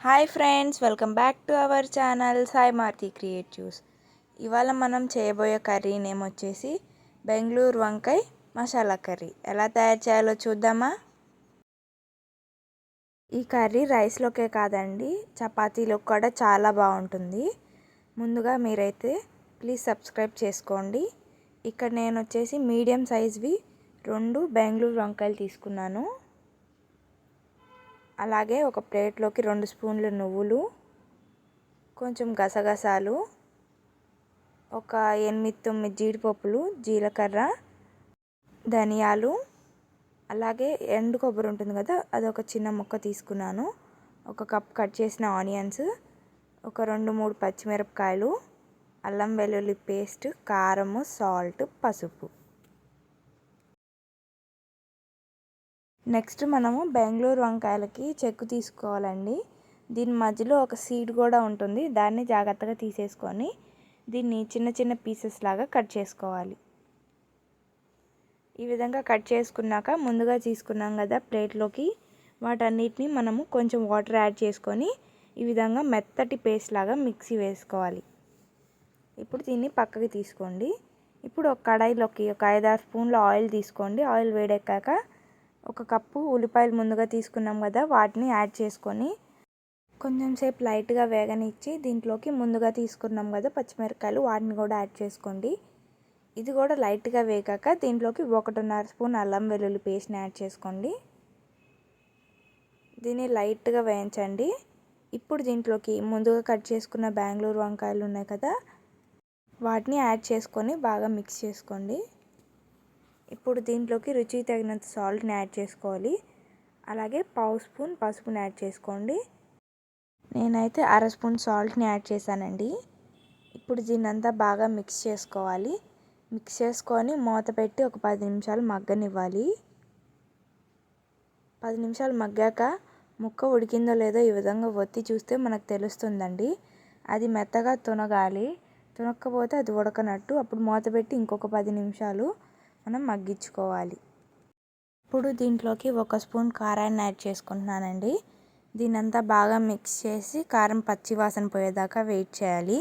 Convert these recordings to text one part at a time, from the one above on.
Hi friends, welcome back to our channel Sai Maruthi creatives. ఇవాళ మనం చేయబోయే కర్రీ నేమ్ వచ్చేసి బెంగళూరు వంకాయ మసాలా కర్రీ. ఎలా తయారు చేయాలో చూద్దామా? ఈ కర్రీ రైస్లోకే కాదండి, చపాతీలోకి కూడా చాలా బాగుంటుంది. ముందుగా మీరైతే ప్లీజ్ సబ్స్క్రైబ్ చేసుకోండి. ఇక్కడ నేను వచ్చేసి మీడియం సైజ్వి 2 బెంగళూరు వంకాయలు తీసుకున్నాను. అలాగే ఒక ప్లేట్లోకి 2 స్పూన్ల నువ్వులు, కొంచెం గసగసాలు, ఒక 8-9 జీడిపప్పులు, జీలకర్ర, ధనియాలు, అలాగే ఎండు కొబ్బరి ఉంటుంది కదా, అదొక చిన్న ముక్క తీసుకున్నాను. ఒక కప్ కట్ చేసిన ఆనియన్స్, ఒక 2-3 పచ్చిమిరపకాయలు, అల్లం వెల్లుల్లి పేస్ట్, కారము, సాల్ట్, పసుపు. నెక్స్ట్ మనము బెంగళూరు వంకాయలకి చెక్కు తీసుకోవాలండి. దీని మధ్యలో ఒక సీడ్ కూడా ఉంటుంది, దాన్ని జాగ్రత్తగా తీసేసుకొని దీన్ని చిన్న చిన్న పీసెస్ లాగా కట్ చేసుకోవాలి. ఈ విధంగా కట్ చేసుకున్నాక ముందుగా తీసుకున్నాం కదా ప్లేట్లోకి, వాటన్నిటిని మనము కొంచెం వాటర్ యాడ్ చేసుకొని ఈ విధంగా మెత్తటి పేస్ట్ లాగా మిక్సీ వేసుకోవాలి. ఇప్పుడు దీన్ని పక్కకి తీసుకోండి. ఇప్పుడు ఒక కడాయిలోకి ఒక 5-6 స్పూన్ల ఆయిల్ తీసుకోండి. ఆయిల్ వేడెక్కాక ఒక కప్పు ఉల్లిపాయలు ముందుగా తీసుకున్నాం కదా, వాటిని యాడ్ చేసుకొని కొంచెం సేపు లైట్గా వేగనిచ్చి దీంట్లోకి ముందుగా తీసుకున్నాం కదా పచ్చిమిరపకాయలు, వాటిని కూడా యాడ్ చేసుకోండి. ఇది కూడా లైట్గా వేగాక దీంట్లోకి 1.5 స్పూన్ అల్లం వెల్లుల్లి పేస్ట్ని యాడ్ చేసుకోండి. దీన్ని లైట్గా వేయించండి. ఇప్పుడు దీంట్లోకి ముందుగా కట్ చేసుకున్న బెంగళూరు వంకాయలు ఉన్నాయి కదా, వాటిని యాడ్ చేసుకొని బాగా మిక్స్ చేసుకోండి. ఇప్పుడు దీంట్లోకి రుచికి తగినంత సాల్ట్ని యాడ్ చేసుకోవాలి. అలాగే 1/2 స్పూన్ పసుపుని యాడ్ చేసుకోండి. నేనైతే 1/2 స్పూన్ సాల్ట్ని యాడ్ చేశానండి. ఇప్పుడు దీన్నంతా బాగా మిక్స్ చేసుకోవాలి. మిక్స్ చేసుకొని మూత పెట్టి ఒక 10 నిమిషాలు మగ్గనివ్వాలి. 10 నిమిషాలు మగ్గాక ముక్క ఉడికిందో లేదో ఈ విధంగా ఒత్తి చూస్తే మనకు తెలుస్తుందండి. అది మెత్తగా తునగాలి, తునక్కపోతే అది ఉడకనట్టు. అప్పుడు మూత పెట్టి ఇంకొక 10 నిమిషాలు మనం మగ్గించుకోవాలి. ఇప్పుడు దీంట్లోకి 1 స్పూన్ కారాన్ని యాడ్ చేసుకుంటున్నానండి. దీనంతా బాగా మిక్స్ చేసి కారం పచ్చి వాసన పోయేదాకా వెయిట్ చేయాలి.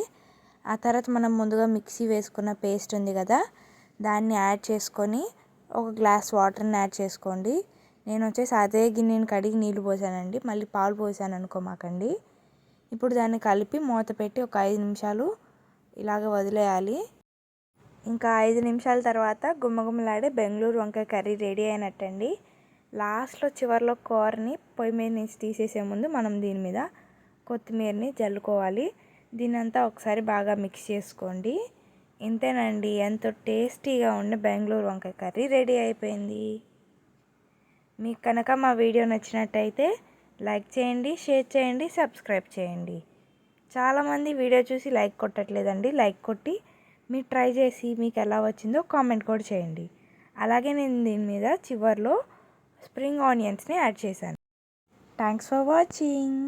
ఆ తర్వాత మనం ముందుగా మిక్సీ వేసుకున్న పేస్ట్ ఉంది కదా, దాన్ని యాడ్ చేసుకొని ఒక గ్లాస్ వాటర్ని యాడ్ చేసుకోండి. నేను వచ్చేసి అదే గిన్నెని కడిగి నీళ్ళు పోసానండి, మళ్ళీ పాలు పోసాను అనుకోమాకండి. ఇప్పుడు దాన్ని కలిపి మూత పెట్టి ఒక 5 నిమిషాలు ఇలాగ వదిలేయాలి. ఇంకా 5 నిమిషాల తర్వాత గుమ్మగుమ్మలాడే బెంగళూరు వంకాయ కర్రీ రెడీ అయినట్టండి. లాస్ట్లో చివరిలో కూరని పొయ్యి మీద నుంచి తీసేసే ముందు మనం దీని మీద కొత్తిమీరని జల్లుకోవాలి. దీనంతా ఒకసారి బాగా మిక్స్ చేసుకోండి. ఇంతేనండి, ఎంతో టేస్టీగా ఉండే బెంగళూరు వంకాయ కర్రీ రెడీ అయిపోయింది. మీకు కనుక మా వీడియో నచ్చినట్టయితే లైక్ చేయండి, షేర్ చేయండి, సబ్స్క్రైబ్ చేయండి. చాలామంది వీడియో చూసి లైక్ కొట్టట్లేదండి. లైక్ కొట్టి మీరు ట్రై చేసి మీకు ఎలా వచ్చిందో కామెంట్ కూడా చేయండి. అలాగే నేను దీని మీద చివర్లో స్ప్రింగ్ ఆనియన్స్ని యాడ్ చేశాను. Thanks for watching.